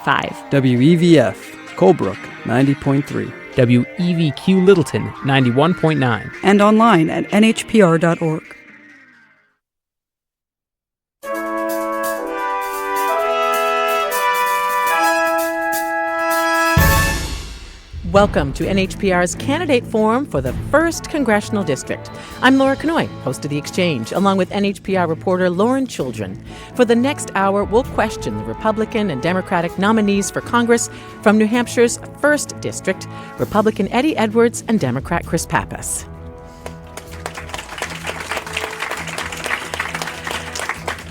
5. WEVF, Colebrook, 90.3. WEVQ Littleton, 91.9. And online at NHPR.org. Welcome to NHPR's Candidate Forum for the 1st Congressional District. I'm Laura Knoy, host of The Exchange, along with NHPR reporter Lauren Choolijian. For the next hour, we'll question the Republican and Democratic nominees for Congress from New Hampshire's 1st District, Republican Eddie Edwards and Democrat Chris Pappas.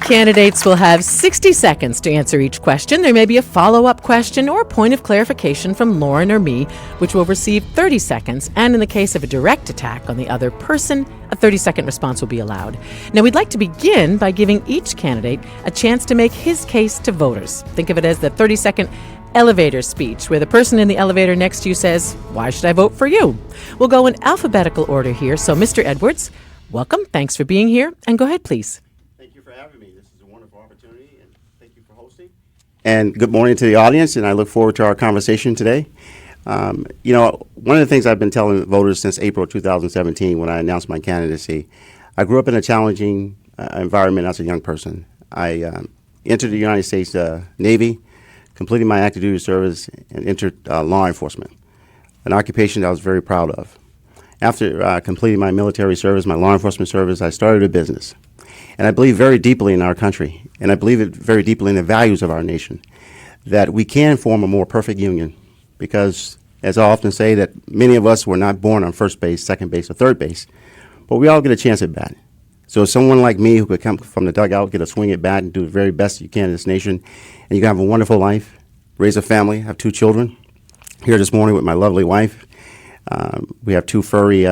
Candidates will have 60 seconds to answer each question. There may be a follow-up question or point of clarification from Lauren or me, which will receive 30 seconds. And in the case of a direct attack on the other person, a 30-second response will be allowed. Now, we'd like to begin by giving each candidate a chance to make his case to voters. Think of it as the 30-second elevator speech, where the person in the elevator next to you says, "Why should I vote for you?" We'll go in alphabetical order here. So, Mr. Edwards, welcome. Thanks for being here. And go ahead, please. And good morning to the audience, and I look forward to our conversation today. One of the things I've been telling voters since April 2017 when I announced my candidacy, I grew up in a challenging environment as a young person. I entered the United States Navy, completed my active duty service, and entered law enforcement, an occupation that I was very proud of. After completing my military service, my law enforcement service, I started a business. And I believe very deeply in our country, and I believe it very deeply in the values of our nation, that we can form a more perfect union because, as I often say, that many of us were not born on first base, second base, or third base, but we all get a chance at bat. So someone like me who could come from the dugout, get a swing at bat, and do the very best you can in this nation, and you can have a wonderful life, raise a family, have 2 children. Here this morning with my lovely wife. We have 2 furry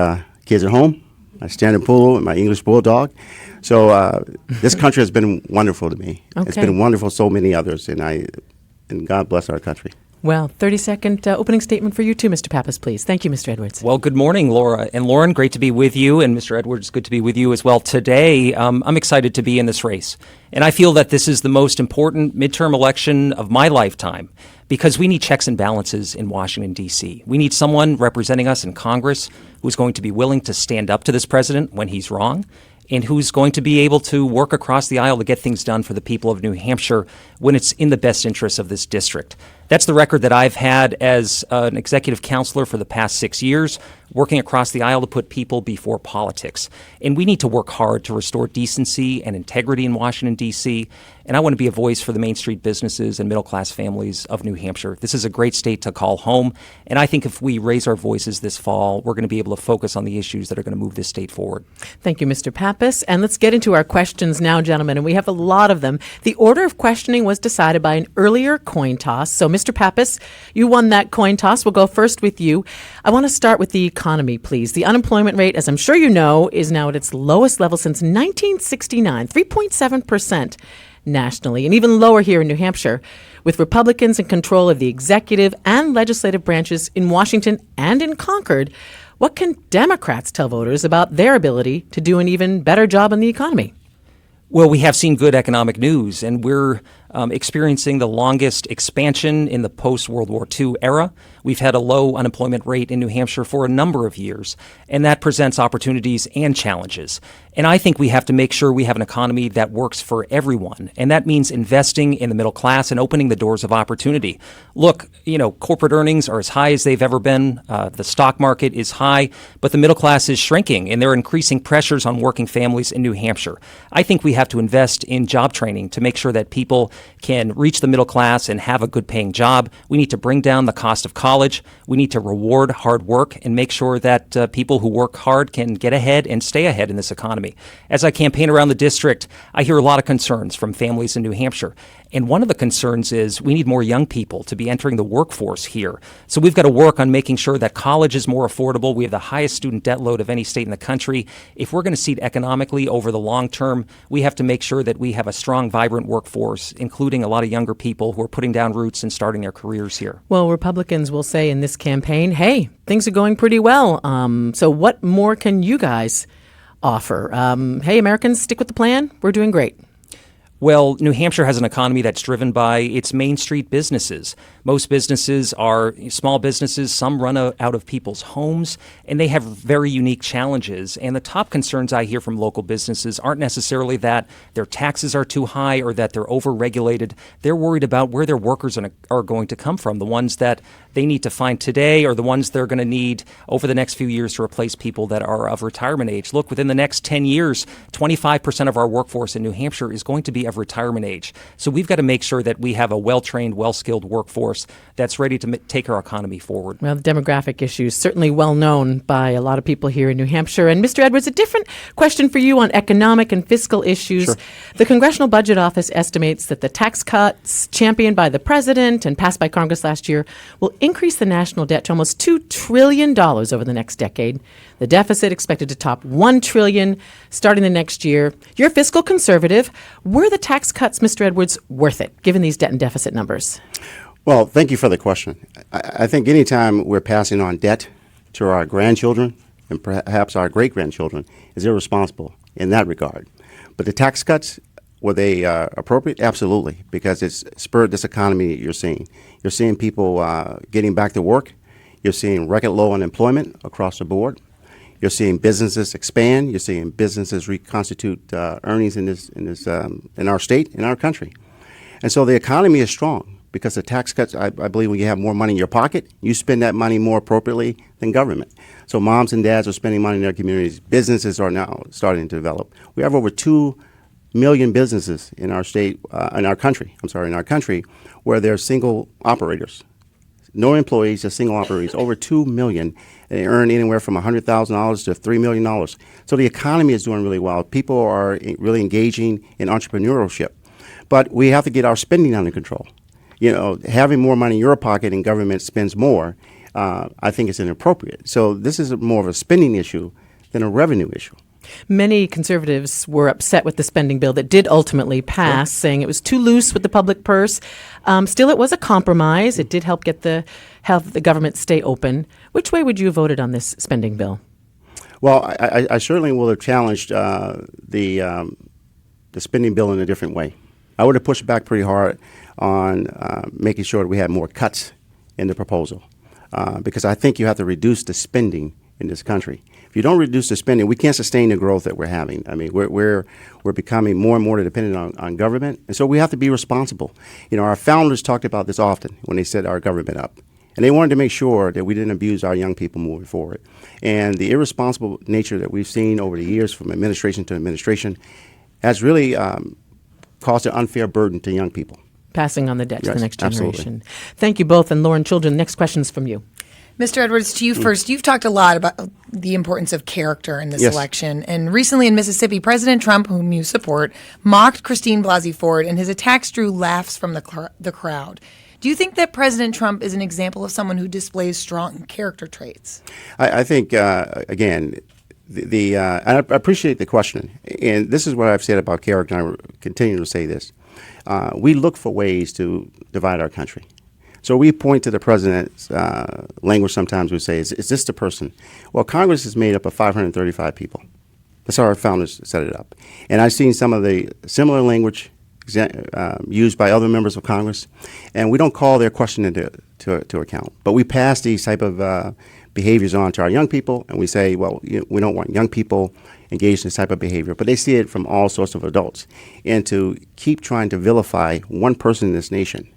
kids at home, my standard poodle and my English bulldog. So this country has been wonderful to me. Okay. It's been wonderful to so many others, and God bless our country. Well, 30-second opening statement for you too, Mr. Pappas, please. Thank you, Mr. Edwards. Well, good morning, Laura. And Lauren, great to be with you. And Mr. Edwards, good to be with you as well. Today, I'm excited to be in this race. And I feel that this is the most important midterm election of my lifetime because we need checks and balances in Washington, D.C. We need someone representing us in Congress who's going to be willing to stand up to this president when he's wrong, and who's going to be able to work across the aisle to get things done for the people of New Hampshire when it's in the best interest of this district. That's the record that I've had as an executive counselor for the past 6 years, working across the aisle to put people before politics. And we need to work hard to restore decency and integrity in Washington, D.C., and I want to be a voice for the Main Street businesses and middle-class families of New Hampshire. This is a great state to call home, and I think if we raise our voices this fall, we're going to be able to focus on the issues that are going to move this state forward. Thank you, Mr. Pappas. And let's get into our questions now, gentlemen, and we have a lot of them. The order of questioning was decided by an earlier coin toss. So, Mr. Pappas, you won that coin toss. We'll go first with you. I want to start with the economy, please. The unemployment rate, as I'm sure you know, is now at its lowest level since 1969, 3.7%. nationally, and even lower here in New Hampshire, with Republicans in control of the executive and legislative branches in Washington and in Concord. What can Democrats tell voters about their ability to do an even better job in the economy? Well, we have seen good economic news, and we're experiencing the longest expansion in the post-World War II era. We've had a low unemployment rate in New Hampshire for a number of years, and that presents opportunities and challenges. And I think we have to make sure we have an economy that works for everyone, and that means investing in the middle class and opening the doors of opportunity. Look, corporate earnings are as high as they've ever been. The stock market is high, but the middle class is shrinking, and there are increasing pressures on working families in New Hampshire. I think we have to invest in job training to make sure that people can reach the middle class and have a good paying job. We need to bring down the cost of college. We need to reward hard work and make sure that people who work hard can get ahead and stay ahead in this economy. As I campaign around the district, I hear a lot of concerns from families in New Hampshire. And one of the concerns is we need more young people to be entering the workforce here. So we've got to work on making sure that college is more affordable. We have the highest student debt load of any state in the country. If we're going to seed economically over the long term, we have to make sure that we have a strong, vibrant workforce, including a lot of younger people who are putting down roots and starting their careers here. Well, Republicans will say in this campaign, hey, things are going pretty well. So what more can you guys offer? Hey, Americans, stick with the plan. We're doing great. Well, New Hampshire has an economy that's driven by its Main Street businesses. Most businesses are small businesses. Some run out of people's homes, and they have very unique challenges. And the top concerns I hear from local businesses aren't necessarily that their taxes are too high or that they're over-regulated. They're worried about where their workers are going to come from, the ones that they need to find today or the ones they're going to need over the next few years to replace people that are of retirement age. Look, within the next 10 years, 25% of our workforce in New Hampshire is going to be of retirement age. So we've got to make sure that we have a well-trained, well-skilled workforce that's ready to take our economy forward. Well, the demographic issue is certainly well known by a lot of people here in New Hampshire. And Mr. Edwards, a different question for you on economic and fiscal issues. Sure. The Congressional Budget Office estimates that the tax cuts championed by the president and passed by Congress last year will increase the national debt to almost $2 trillion over the next decade. The deficit expected to top $1 trillion starting the next year. You're a fiscal conservative. Were the tax cuts, Mr. Edwards, worth it, given these debt and deficit numbers? Well, thank you for the question. I think anytime we're passing on debt to our grandchildren and perhaps our great-grandchildren is irresponsible in that regard. But the tax cuts, were they appropriate? Absolutely, because it's spurred this economy you're seeing. You're seeing people getting back to work. You're seeing record low unemployment across the board. You're seeing businesses expand. You're seeing businesses reconstitute earnings in our state, in our country. And so the economy is strong because the tax cuts, I believe when you have more money in your pocket, you spend that money more appropriately than government. So moms and dads are spending money in their communities. Businesses are now starting to develop. We have over 2 million businesses in our state, in our country, where they're single operators. No employees, just single operators, over 2 million. They earn anywhere from $100,000 to $3 million. So the economy is doing really well. People are really engaging in entrepreneurship. But we have to get our spending under control. You know, having more money in your pocket and government spends more, I think is inappropriate. So this is more of a spending issue than a revenue issue. Many conservatives were upset with the spending bill that did ultimately pass, saying it was too loose with the public purse. Still, it was a compromise. It did help have the government stay open. Which way would you have voted on this spending bill? Well, I certainly will have challenged the spending bill in a different way. I would have pushed back pretty hard on making sure that we had more cuts in the proposal, because I think you have to reduce the spending in this country. If you don't reduce the spending, we can't sustain the growth that we're having. I mean, we're becoming more and more dependent on government, and so we have to be responsible. You know, our founders talked about this often when they set our government up, and they wanted to make sure that we didn't abuse our young people moving forward. And the irresponsible nature that we've seen over the years from administration to administration has really caused an unfair burden to young people. Passing on the debt to the next generation. Absolutely. Thank you both. And Lauren Choolijian, next question's from you. Mr. Edwards, to you first. You've talked a lot about the importance of character in this election. And recently in Mississippi, President Trump, whom you support, mocked Christine Blasey Ford, and his attacks drew laughs from the crowd. Do you think that President Trump is an example of someone who displays strong character traits? I think, again, I appreciate the question. And this is what I've said about character, and I will continue to say this. We look for ways to divide our country. So we point to the president's language sometimes. We say, is this the person? Well, Congress is made up of 535 people. That's how our founders set it up. And I've seen some of the similar language used by other members of Congress, and we don't call their question to account. But we pass these type of behaviors on to our young people, and we say, well, we don't want young people engaged in this type of behavior. But they see it from all sorts of adults. And to keep trying to vilify one person in this nation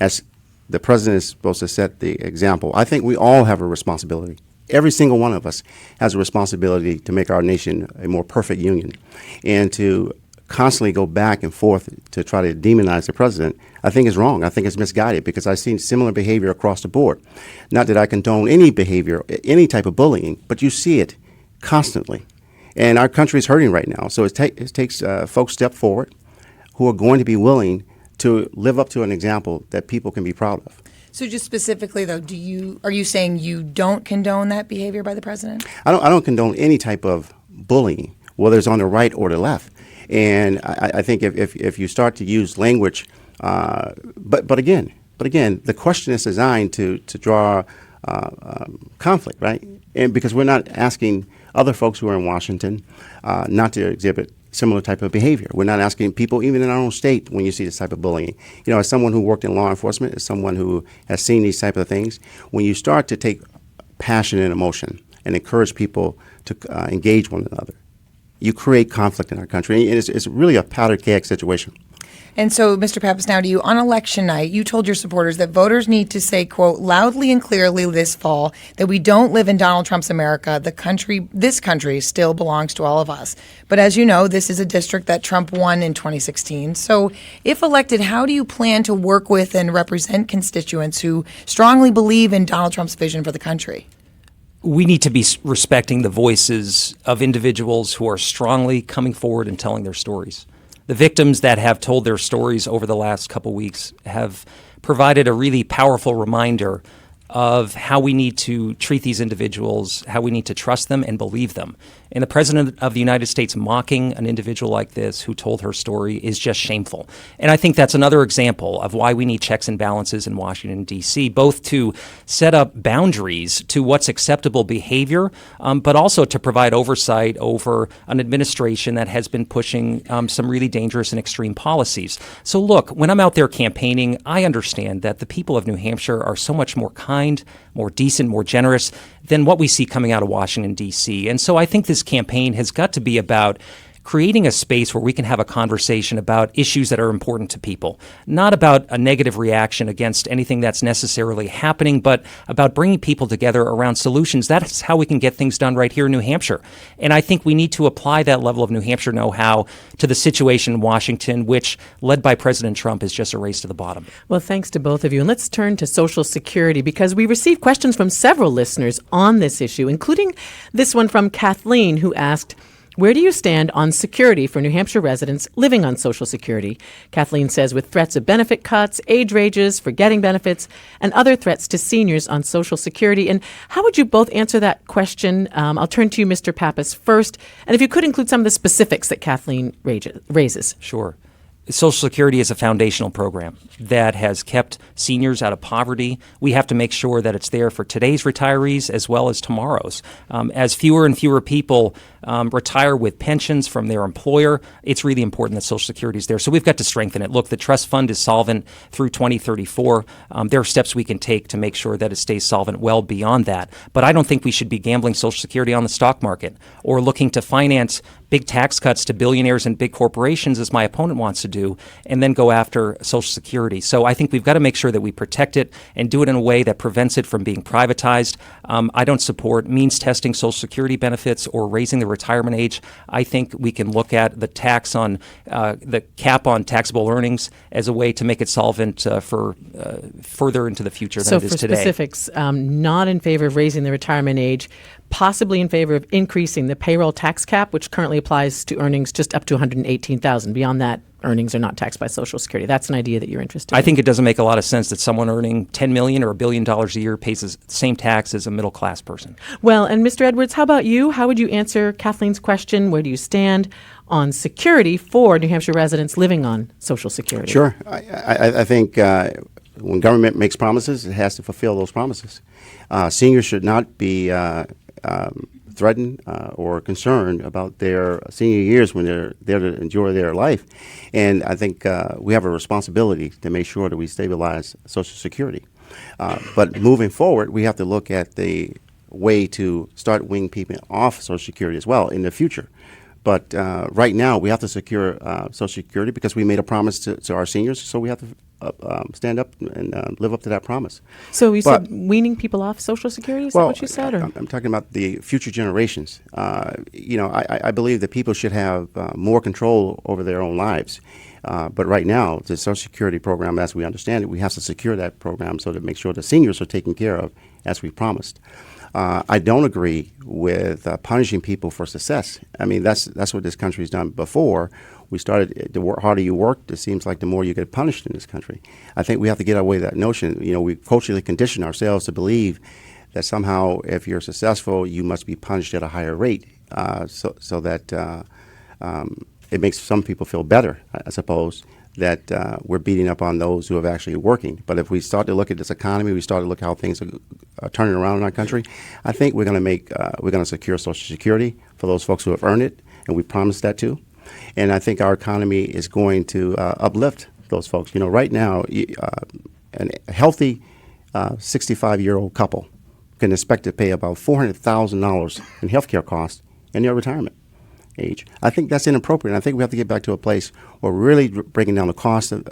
as the president is supposed to set the example. I think we all have a responsibility. Every single one of us has a responsibility to make our nation a more perfect union. And to constantly go back and forth to try to demonize the president, I think is wrong. I think it's misguided because I've seen similar behavior across the board. Not that I condone any behavior, any type of bullying, but you see it constantly. And our country is hurting right now. So it takes folks step forward who are going to be willing to live up to an example that people can be proud of. So just specifically, though, are you saying you don't condone that behavior by the president? I don't condone any type of bullying, whether it's on the right or the left. And I think if you start to use language, but again, the question is designed to draw conflict, right? And because we're not asking other folks who are in Washington not to exhibit similar type of behavior. We're not asking people, even in our own state, when you see this type of bullying. You know, as someone who worked in law enforcement, as someone who has seen these type of things, when you start to take passion and emotion and encourage people to engage one another, you create conflict in our country. And it's really a powder keg situation. And so, Mr. Pappas, now to you. On election night, you told your supporters that voters need to say, quote, loudly and clearly this fall that we don't live in Donald Trump's America. This country still belongs to all of us. But as you know, this is a district that Trump won in 2016. So if elected, how do you plan to work with and represent constituents who strongly believe in Donald Trump's vision for the country? We need to be respecting the voices of individuals who are strongly coming forward and telling their stories. The victims that have told their stories over the last couple weeks have provided a really powerful reminder of how we need to treat these individuals, how we need to trust them and believe them. And the President of the United States mocking an individual like this who told her story is just shameful. And I think that's another example of why we need checks and balances in Washington, D.C., both to set up boundaries to what's acceptable behavior, but also to provide oversight over an administration that has been pushing some really dangerous and extreme policies. So look, when I'm out there campaigning, I understand that the people of New Hampshire are so much more kind, more decent, more generous than what we see coming out of Washington, D.C. And so I think this campaign has got to be about creating a space where we can have a conversation about issues that are important to people, not about a negative reaction against anything that's necessarily happening, but about bringing people together around solutions. That's how we can get things done right here in New Hampshire. And I think we need to apply that level of New Hampshire know-how to the situation in Washington, which, led by President Trump, is just a race to the bottom. Well, thanks to both of you. And let's turn to Social Security, because we received questions from several listeners on this issue, including this one from Kathleen, who asked, where do you stand on security for New Hampshire residents living on Social Security? Kathleen says, with threats of benefit cuts, age ranges for getting benefits, and other threats to seniors on Social Security. And how would you both answer that question? I'll turn to you, Mr. Pappas, first. And if you could include some of the specifics that Kathleen raises. Sure. Social Security is a foundational program that has kept seniors out of poverty. We have to make sure that it's there for today's retirees as well as tomorrow's. As fewer and fewer people retire with pensions from their employer, it's really important that Social Security is there. So we've got to strengthen it. Look, the trust fund is solvent through 2034. There are steps we can take to make sure that it stays solvent well beyond that. But I don't think we should be gambling Social Security on the stock market or looking to finance big tax cuts to billionaires and big corporations, as my opponent wants to do, and then go after Social Security. So I think we've got to make sure that we protect it and do it in a way that prevents it from being privatized. I don't support means testing Social Security benefits or raising the retirement age. I think we can look at the tax on the cap on taxable earnings as a way to make it solvent for further into the future than it is today. So for specifics, not in favor of raising the retirement age, possibly in favor of increasing the payroll tax cap, which currently applies to earnings just up to $118,000. Beyond that, earnings are not taxed by Social Security. That's an idea that you're interested in. I think it doesn't make a lot of sense that someone earning $10 million or $1 billion a year pays the same tax as a middle-class person. Well, and Mr. Edwards, how about you? How would you answer Kathleen's question? Where do you stand on security for New Hampshire residents living on Social Security? Sure. I think when government makes promises, it has to fulfill those promises. Seniors should not be threatened or concerned about their senior years when they're there to enjoy their life. And I think we have a responsibility to make sure that we stabilize Social Security. But moving forward, we have to look at the way to start weaning people off Social Security as well in the future. But right now, we have to secure Social Security because we made a promise to our seniors, so we have to stand up and live up to that promise. So you said weaning people off Social Security? Is that what you said? Or? I'm talking about the future generations. I believe that people should have more control over their own lives. But right now, the Social Security program, as we understand it, we have to secure that program so to make sure the seniors are taken care of as we promised. I don't agree with punishing people for success. I mean, that's what this country's done before. We started, the harder you work, it seems like the more you get punished in this country. I think we have to get away with that notion. We culturally condition ourselves to believe that somehow if you're successful, you must be punished at a higher rate so that it makes some people feel better, I suppose, that we're beating up on those who are actually working. But if we start to look at this economy, we start to look how things are turning around in our country, I think we're going to secure Social Security for those folks who have earned it, and we promised that too. And I think our economy is going to uplift those folks. You know, right now, a healthy 65-year-old couple can expect to pay about $400,000 in health care costs in their retirement age. I think that's inappropriate. And I think we have to get back to a place where we're really breaking down the cost of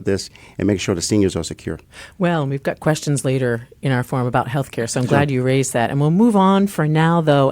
this and making sure the seniors are secure. Well, we've got questions later in our forum about healthcare, so I'm glad you raised that. And we'll move on for now, though.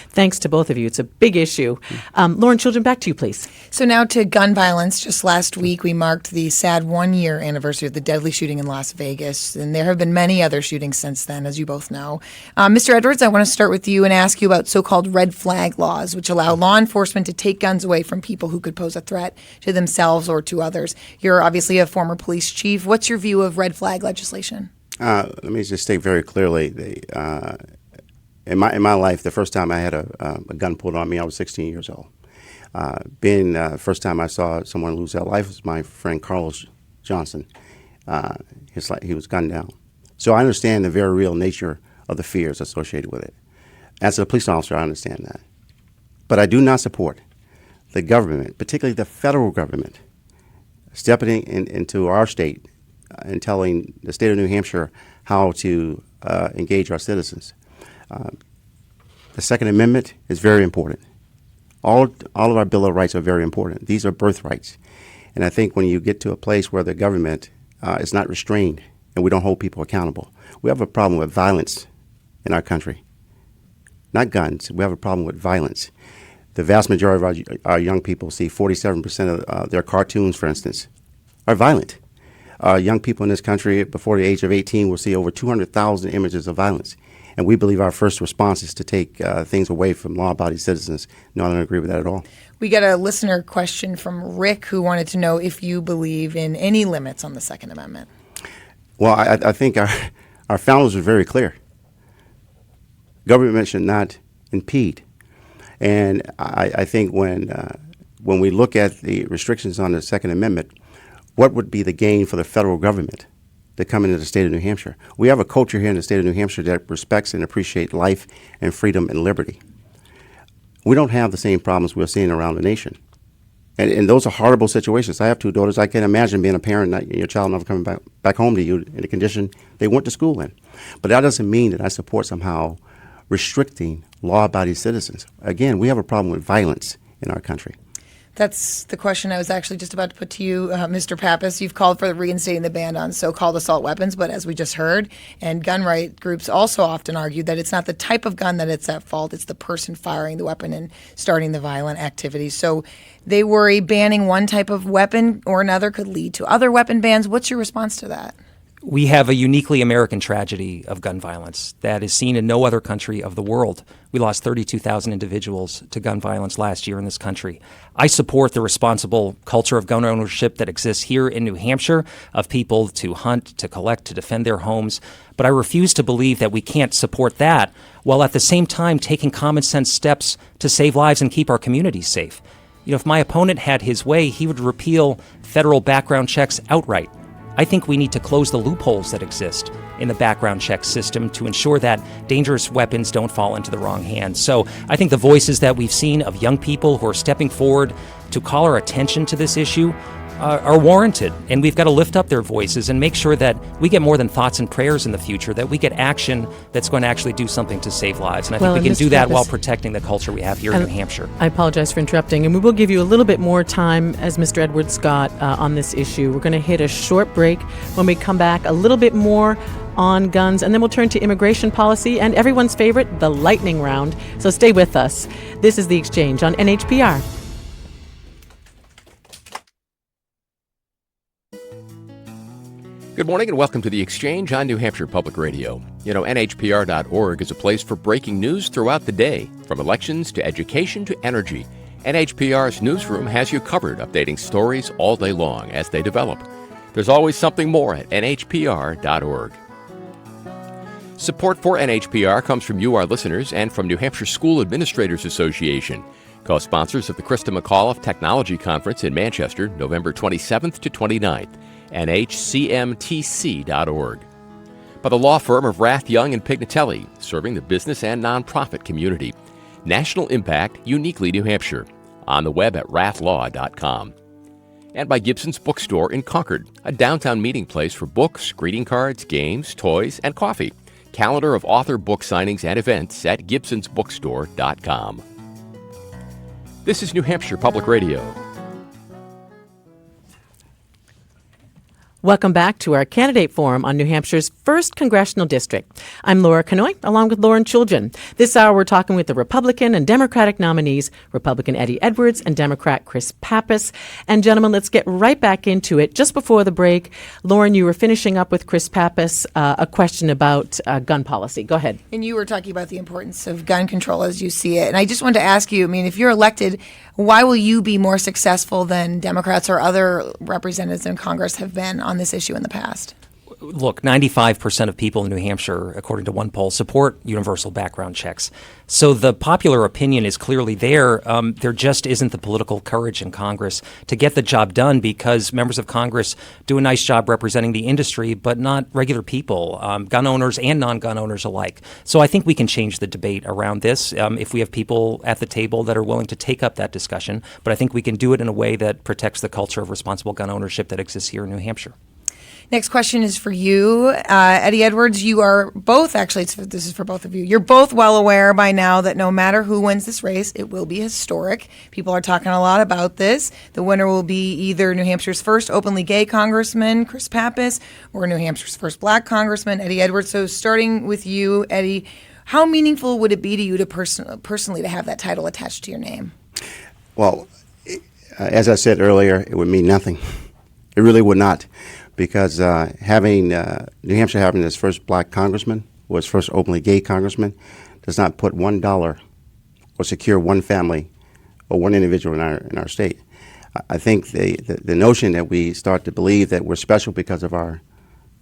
Thanks to both of you. It's a big issue. Lauren Choolijian, back to you, please. So now to gun violence. Just last week, we marked the sad one-year anniversary of the deadly shooting in Las Vegas, and there have been many other shootings since then, as you both know. Mr. Edwards, I want to start with you and ask you about so-called red flag laws, which allow law enforcement to take guns away from people who could pose a threat to themselves or to others. You're obviously a former police chief. What's your view of red flag legislation? Let me just state very clearly, in my life, the first time I had a gun pulled on me, I was 16 years old. First time I saw someone lose their life was my friend Carlos Johnson. He was gunned down. So I understand the very real nature of the fears associated with it. As a police officer, I understand that. But I do not support the government, particularly the federal government, stepping into our state and telling the state of New Hampshire how to engage our citizens. The Second Amendment is very important. All of our Bill of Rights are very important. These are birthrights. And I think when you get to a place where the government is not restrained and we don't hold people accountable, we have a problem with violence in our country. Not guns. We have a problem with violence. The vast majority of our young people see 47% of their cartoons, for instance, are violent. Young people in this country before the age of 18 will see over 200,000 images of violence. And we believe our first response is to take things away from law-abiding citizens. No, I don't agree with that at all. We got a listener question from Rick who wanted to know if you believe in any limits on the Second Amendment. Well, I think our founders were very clear. Government should not impede. And I think when we look at the restrictions on the Second Amendment, what would be the gain for the federal government to come into the state of New Hampshire? We have a culture here in the state of New Hampshire that respects and appreciates life and freedom and liberty. We don't have the same problems we're seeing around the nation. And those are horrible situations. I have two daughters. I can't imagine being a parent and your child never coming back home to you in the condition they went to school in. But that doesn't mean that I support somehow restricting law-abiding citizens. Again, we have a problem with violence in our country. That's the question I was actually just about to put to you, Mr. Pappas. You've called for reinstating the ban on so-called assault weapons, but as we just heard, and gun right groups also often argue that it's not the type of gun that it's at fault, it's the person firing the weapon and starting the violent activity. So they worry banning one type of weapon or another could lead to other weapon bans. What's your response to that? We have a uniquely American tragedy of gun violence that is seen in no other country of the world. We lost 32,000 individuals to gun violence last year in this country. I support the responsible culture of gun ownership that exists here in New Hampshire, of people to hunt, to collect, to defend their homes. But I refuse to believe that we can't support that while at the same time taking common sense steps to save lives and keep our communities safe. You know, if my opponent had his way, he would repeal federal background checks outright. I think we need to close the loopholes that exist in the background check system to ensure that dangerous weapons don't fall into the wrong hands. So I think the voices that we've seen of young people who are stepping forward to call our attention to this issue are warranted, and we've got to lift up their voices and make sure that we get more than thoughts and prayers in the future, that we get action that's going to actually do something to save lives. And I think we can do that while protecting the culture we have here in New Hampshire. I apologize for interrupting, and we will give you a little bit more time, as Mr. Edwards Scott, on this issue. We're going to hit a short break. When we come back, a little bit more on guns, and then we'll turn to immigration policy and everyone's favorite, the lightning round. So stay with us. This is The Exchange on NHPR. Good morning and welcome to The Exchange on New Hampshire Public Radio. You know, NHPR.org is a place for breaking news throughout the day, from elections to education to energy. NHPR's newsroom has you covered, updating stories all day long as they develop. There's always something more at NHPR.org. Support for NHPR comes from you, our listeners, and from New Hampshire School Administrators Association, co-sponsors of the Krista McAuliffe Technology Conference in Manchester, November 27th to 29th. NHCMTC.org. By the law firm of Rath, Young & Pignatelli, serving the business and nonprofit community. National impact, uniquely New Hampshire. on the web at rathlaw.com. And by Gibson's Bookstore in Concord, a downtown meeting place for books, greeting cards, games, toys, and coffee. Calendar of author book signings and events at gibsonsbookstore.com. This is New Hampshire Public Radio. Welcome back to our candidate forum on New Hampshire's 1st Congressional District. I'm Laura Knoy, along with Lauren Choolijian. This hour, we're talking with the Republican and Democratic nominees, Republican Eddie Edwards and Democrat Chris Pappas. And gentlemen, let's get right back into it. Just before the break, Lauren, you were finishing up with Chris Pappas a question about gun policy. Go ahead. And you were talking about the importance of gun control as you see it. And I just wanted to ask you, I mean, if you're elected, why will you be more successful than Democrats or other representatives in Congress have been on this issue in the past? Look, 95% of people in New Hampshire, according to one poll, support universal background checks. So the popular opinion is clearly there. There just isn't the political courage in Congress to get the job done because members of Congress do a nice job representing the industry, but not regular people, gun owners and non-gun owners alike. So I think we can change the debate around this if we have people at the table that are willing to take up that discussion. But I think we can do it in a way that protects the culture of responsible gun ownership that exists here in New Hampshire. Next question is for you, Eddie Edwards. You are both, actually, this is for both of you. You're both well aware by now that no matter who wins this race, it will be historic. People are talking a lot about this. The winner will be either New Hampshire's first openly gay congressman, Chris Pappas, or New Hampshire's first black congressman, Eddie Edwards. So starting with you, Eddie, how meaningful would it be to you to personally to have that title attached to your name? Well, as I said earlier, it would mean nothing. It really would not. Because having New Hampshire having its first black congressman or its first openly gay congressman does not put $1 or secure one family or one individual in our state. I think the notion that we start to believe that we're special because of our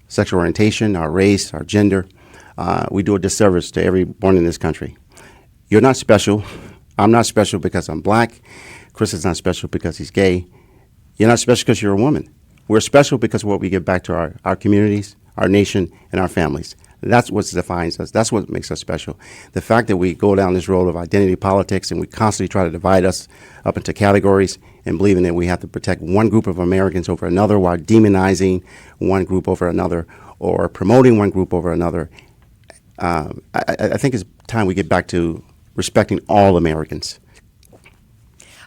sexual orientation, our race, our gender, we do a disservice to everyone in this country. You're not special. I'm not special because I'm black. Chris is not special because he's gay. You're not special because you're a woman. We're special because of what we give back to our communities, our nation, and our families. That's what defines us. That's what makes us special. The fact that we go down this road of identity politics and we constantly try to divide us up into categories and believing that we have to protect one group of Americans over another while demonizing one group over another or promoting one group over another, I think it's time we get back to respecting all Americans.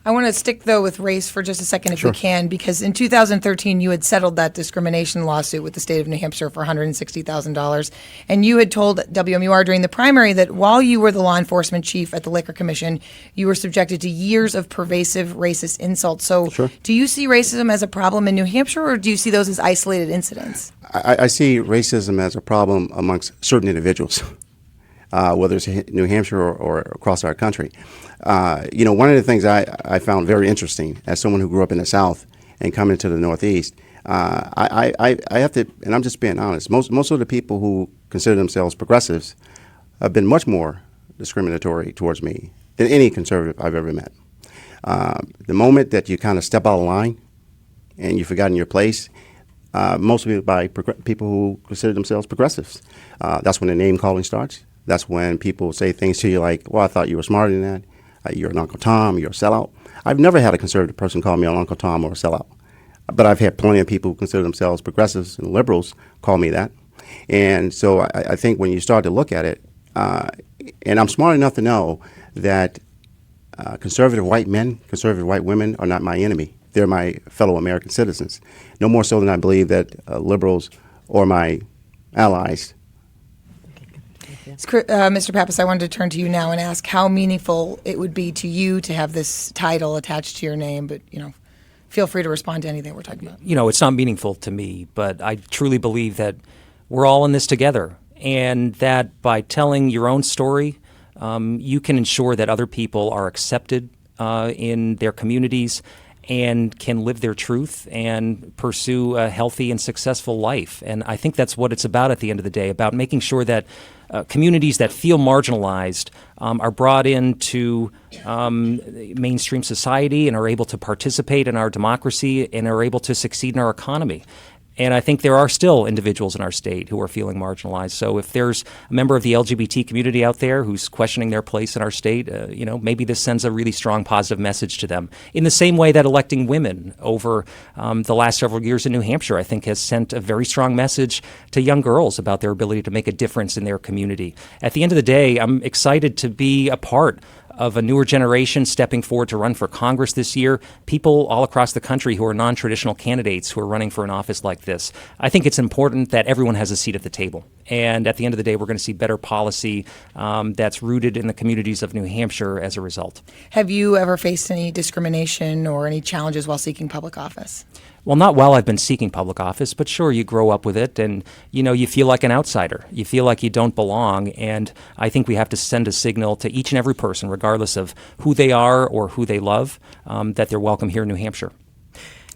I want to stick, though, with race for just a second, if Sure. we can, because in 2013, you had settled that discrimination lawsuit with the state of New Hampshire for $160,000. And you had told WMUR during the primary that while you were the law enforcement chief at the Liquor Commission, you were subjected to years of pervasive racist insults. So Sure. do you see racism as a problem in New Hampshire, or do you see those as isolated incidents? I see racism as a problem amongst certain individuals, whether it's New Hampshire or across our country. One of the things I found very interesting as someone who grew up in the South and coming to the Northeast, I have to, and I'm just being honest, most of the people who consider themselves progressives have been much more discriminatory towards me than any conservative I've ever met. The moment that you kind of step out of line and you've forgotten your place, mostly by people who consider themselves progressives. That's when the name calling starts. That's when people say things to you like, well, I thought you were smarter than that. You're an Uncle Tom, you're a sellout. I've never had a conservative person call me an Uncle Tom or a sellout. But I've had plenty of people who consider themselves progressives and liberals call me that. And so I think when you start to look at it, and I'm smart enough to know that conservative white men, conservative white women are not my enemy. They're my fellow American citizens. No more so than I believe that liberals or my allies. Mr. Pappas, I wanted to turn to you now and ask how meaningful it would be to you to have this title attached to your name, but, feel free to respond to anything we're talking about. It's not meaningful to me, but I truly believe that we're all in this together, and that by telling your own story, you can ensure that other people are accepted in their communities and can live their truth and pursue a healthy and successful life. And I think that's what it's about at the end of the day, about making sure that communities that feel marginalized are brought into mainstream society and are able to participate in our democracy and are able to succeed in our economy. And I think there are still individuals in our state who are feeling marginalized. So if there's a member of the LGBT community out there who's questioning their place in our state, maybe this sends a really strong positive message to them. In the same way that electing women over the last several years in New Hampshire, I think, has sent a very strong message to young girls about their ability to make a difference in their community. At the end of the day, I'm excited to be a part of a newer generation stepping forward to run for Congress this year, people all across the country who are non-traditional candidates who are running for an office like this. I think it's important that everyone has a seat at the table. And at the end of the day, we're going to see better policy that's rooted in the communities of New Hampshire as a result. Have you ever faced any discrimination or any challenges while seeking public office? Well, not while I've been seeking public office, but sure, you grow up with it and, you feel like an outsider. You feel like you don't belong. And I think we have to send a signal to each and every person, regardless of who they are or who they love, that they're welcome here in New Hampshire.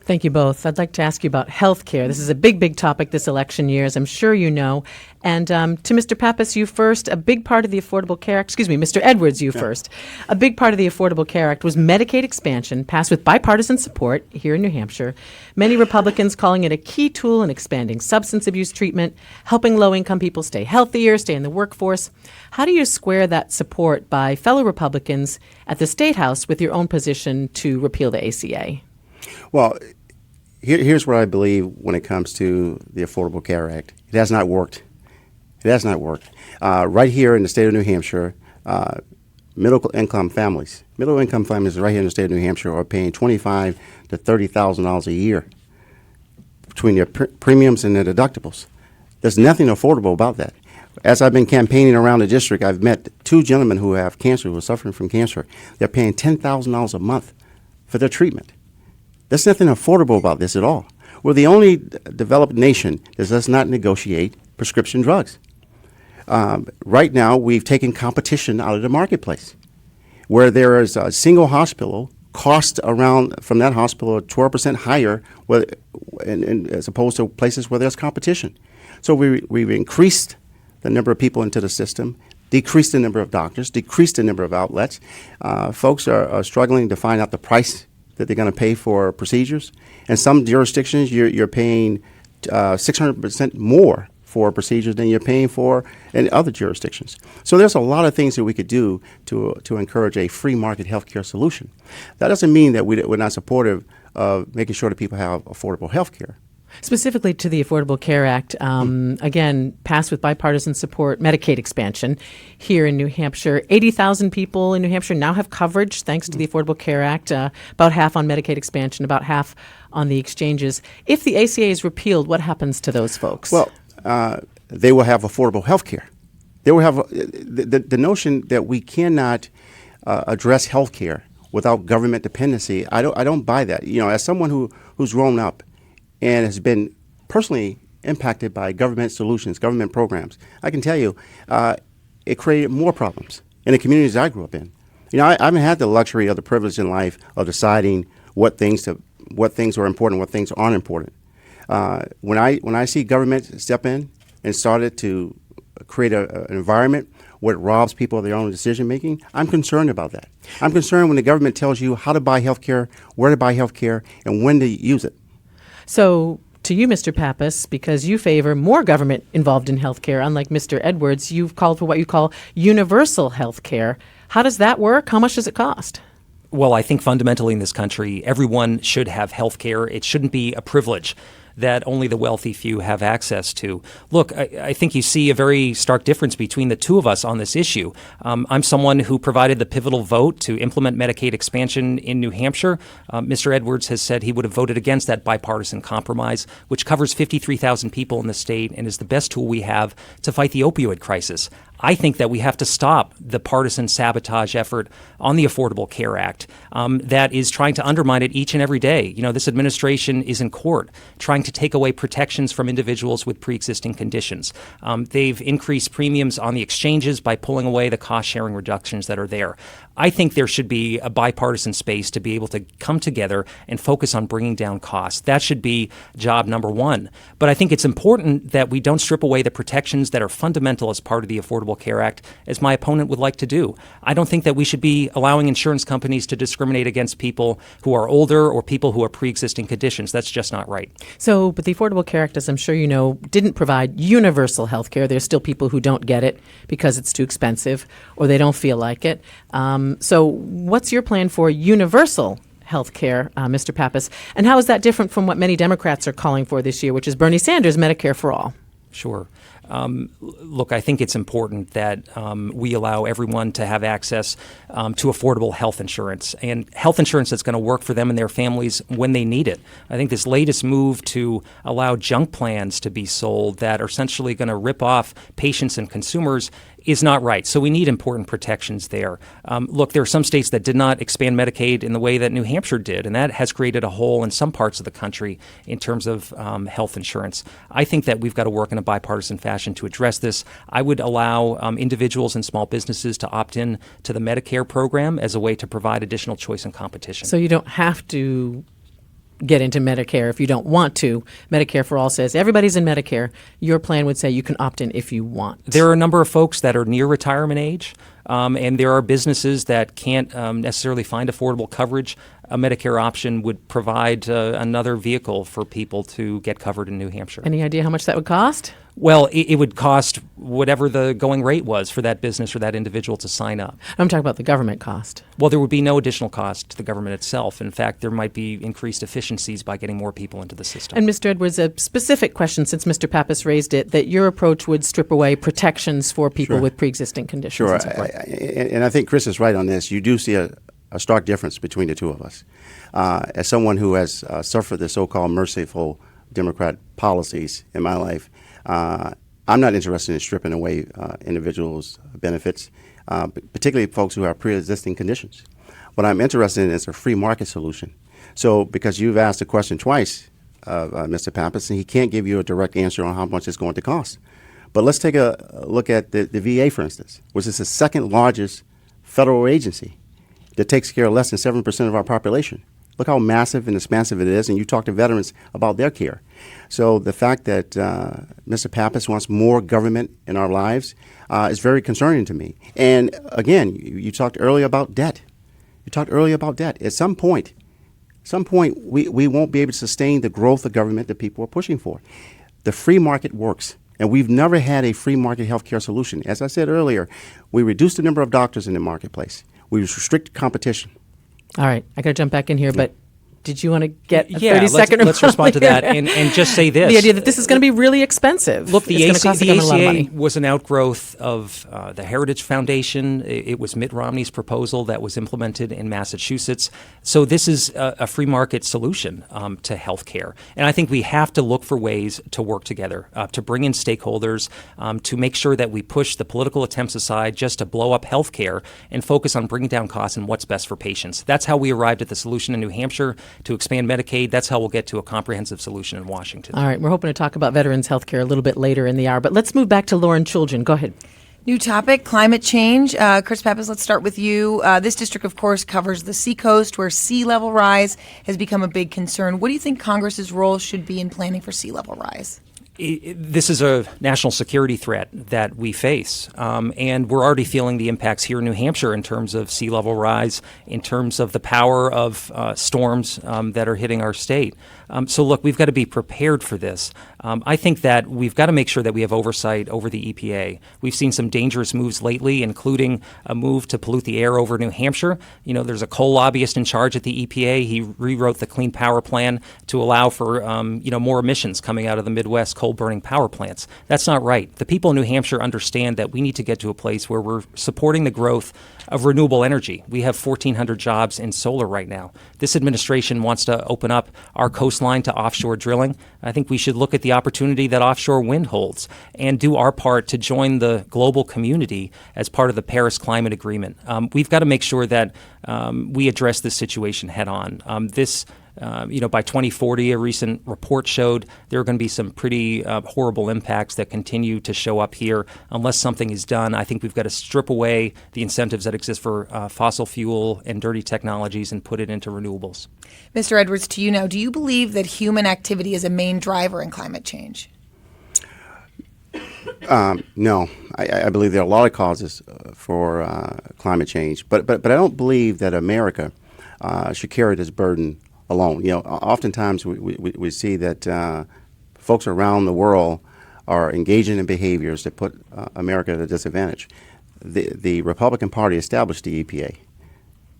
Thank you both. I'd like to ask you about health care. This is a big, big topic this election year, as I'm sure you know. And to Mr. Pappas, you first, a big part of the Affordable Care Act, Mr. Edwards, you first. A big part of the Affordable Care Act was Medicaid expansion, passed with bipartisan support here in New Hampshire. Many Republicans calling it a key tool in expanding substance abuse treatment, helping low-income people stay healthier, stay in the workforce. How do you square that support by fellow Republicans at the State House with your own position to repeal the ACA? Well, here's what I believe when it comes to the Affordable Care Act. It has not worked. It has not worked. Right here in the state of New Hampshire, middle-income families right here in the state of New Hampshire are paying $25,000 to $30,000 a year between their premiums and their deductibles. There's nothing affordable about that. As I've been campaigning around the district, I've met two gentlemen who have cancer, who are suffering from cancer. They're paying $10,000 a month for their treatment. There's nothing affordable about this at all. We're the only developed nation that does not negotiate prescription drugs. Right now, we've taken competition out of the marketplace, where there is a single hospital, costs around from that hospital are 12% higher as opposed to places where there's competition. So we've increased the number of people into the system, decreased the number of doctors, decreased the number of outlets. Folks are struggling to find out the price that they're going to pay for procedures. In some jurisdictions, you're paying 600% more for procedures than you're paying for in other jurisdictions. So there's a lot of things that we could do to encourage a free market healthcare solution. That doesn't mean that we're not supportive of making sure that people have affordable healthcare. Specifically to the Affordable Care Act, again, passed with bipartisan support, Medicaid expansion here in New Hampshire. 80,000 people in New Hampshire now have coverage thanks to the Affordable Care Act, about half on Medicaid expansion, about half on the exchanges. If the ACA is repealed, what happens to those folks? Well, they will have affordable health care. They will have the notion that we cannot address health care without government dependency. I don't buy that. As someone who's grown up and has been personally impacted by government solutions, government programs, I can tell you it created more problems in the communities I grew up in. I haven't had the luxury or the privilege in life of deciding what things are important, what things aren't important. When I see government step in and started to create an environment where it robs people of their own decision making, I'm concerned about that. I'm concerned when the government tells you how to buy health care, where to buy health care, and when to use it. So to you, Mr. Pappas, because you favor more government involved in health care, unlike Mr. Edwards, you've called for what you call universal health care. How does that work? How much does it cost? Well, I think fundamentally in this country, everyone should have health care. It shouldn't be a privilege that only the wealthy few have access to. Look, I think you see a very stark difference between the two of us on this issue. I'm someone who provided the pivotal vote to implement Medicaid expansion in New Hampshire. Mr. Edwards has said he would have voted against that bipartisan compromise, which covers 53,000 people in the state and is the best tool we have to fight the opioid crisis. I think that we have to stop the partisan sabotage effort on the Affordable Care Act that is trying to undermine it each and every day. This administration is in court trying to take away protections from individuals with pre-existing conditions. They've increased premiums on the exchanges by pulling away the cost-sharing reductions that are there. I think there should be a bipartisan space to be able to come together and focus on bringing down costs. That should be job number one. But I think it's important that we don't strip away the protections that are fundamental as part of the Affordable Affordable Care Act, as my opponent would like to do. I don't think that we should be allowing insurance companies to discriminate against people who are older or people who have pre-existing conditions. That's just not right. So, but the Affordable Care Act, as I'm sure you know, didn't provide universal health care. There's still people who don't get it because it's too expensive or they don't feel like it. So what's your plan for universal health care, Mr. Pappas? And how is that different from what many Democrats are calling for this year, which is Bernie Sanders' Medicare for All? Sure. Look, I think it's important that we allow everyone to have access to affordable health insurance and health insurance that's going to work for them and their families when they need it. I think this latest move to allow junk plans to be sold that are essentially going to rip off patients and consumers is not right. So we need important protections there. Look, there are some states that did not expand Medicaid in the way that New Hampshire did, and that has created a hole in some parts of the country in terms of health insurance. I think that we've got to work in a bipartisan fashion to address this. I would allow individuals and small businesses to opt in to the Medicare program as a way to provide additional choice and competition. So you don't have to get into Medicare if you don't want to. Medicare for All says everybody's in Medicare. Your plan would say you can opt in if you want. There are a number of folks that are near retirement age, and there are businesses that can't necessarily find affordable coverage. A Medicare option would provide another vehicle for people to get covered in New Hampshire. Any idea how much that would cost? Well, it would cost whatever the going rate was for that business or that individual to sign up. I'm talking about the government cost. Well, there would be no additional cost to the government itself. In fact, there might be increased efficiencies by getting more people into the system. And Mr. Edwards, a specific question, since Mr. Pappas raised it, that your approach would strip away protections for people with pre-existing conditions. Sure, and so forth. and I think Chris is right on this. You do see a stark difference between the two of us. As someone who has suffered the so-called merciful Democrat policies in my life, I'm not interested in stripping away individuals' benefits, particularly folks who have pre-existing conditions. What I'm interested in is a free market solution. So because you've asked the question twice, Mr. Pappas, and he can't give you a direct answer on how much it's going to cost. But let's take a look at the VA, for instance, which is the second largest federal agency that takes care of less than 7% of our population. Look how massive and expansive it is, and you talk to veterans about their care. So the fact that Mr. Pappas wants more government in our lives is very concerning to me. And again, you talked earlier about debt. At some point, we won't be able to sustain the growth of government that people are pushing for. The free market works, and we've never had a free market healthcare solution. As I said earlier, we reduced the number of doctors in the marketplace. We restrict competition. All right, I got to jump back in here, but did you want to get a 30-second? Let's respond to that and just say this. The idea that this is going to be really expensive. Look, the it's going to cost the government a lot of money. ACA was an outgrowth of the Heritage Foundation. It was Mitt Romney's proposal that was implemented in Massachusetts. So this is a free market solution to health care. And I think we have to look for ways to work together, to bring in stakeholders, to make sure that we push the political attempts aside just to blow up health care and focus on bringing down costs and what's best for patients. That's how we arrived at the solution in New Hampshire to expand Medicaid. That's how we'll get to a comprehensive solution in Washington. All right, we're hoping to talk about veterans health care a little bit later in the hour, but let's move back to Lauren Choolijian. Go ahead. New topic, climate change. Chris Pappas, let's start with you. This district, of course, covers the seacoast where sea level rise has become a big concern. What do you think Congress's role should be in planning for sea level rise? This is a national security threat that we face, and we're already feeling the impacts here in New Hampshire in terms of sea level rise, in terms of the power of storms that are hitting our state. So look, we've got to be prepared for this. I think that we've got to make sure that we have oversight over the EPA. We've seen some dangerous moves lately, including a move to pollute the air over New Hampshire. You know, there's a coal lobbyist in charge at the EPA. He rewrote the Clean Power Plan to allow for, more emissions coming out of the Midwest coal-burning power plants. That's not right. The people in New Hampshire understand that we need to get to a place where we're supporting the growth of renewable energy. We have 1,400 jobs in solar right now. This administration wants to open up our coastline to offshore drilling. I think we should look at the opportunity that offshore wind holds and do our part to join the global community as part of the Paris Climate Agreement. We've got to make sure that we address this situation head on. By 2040, a recent report showed there are going to be some pretty horrible impacts that continue to show up here unless something is done. I think we've got to strip away the incentives that exist for fossil fuel and dirty technologies and put it into renewables. Mr. Edwards, to you now. Do you believe that human activity is a main driver in climate change? No, I believe there are a lot of causes for climate change, but I don't believe that America should carry this burden alone. Oftentimes we see that folks around the world are engaging in behaviors that put America at a disadvantage. The Republican Party established the EPA,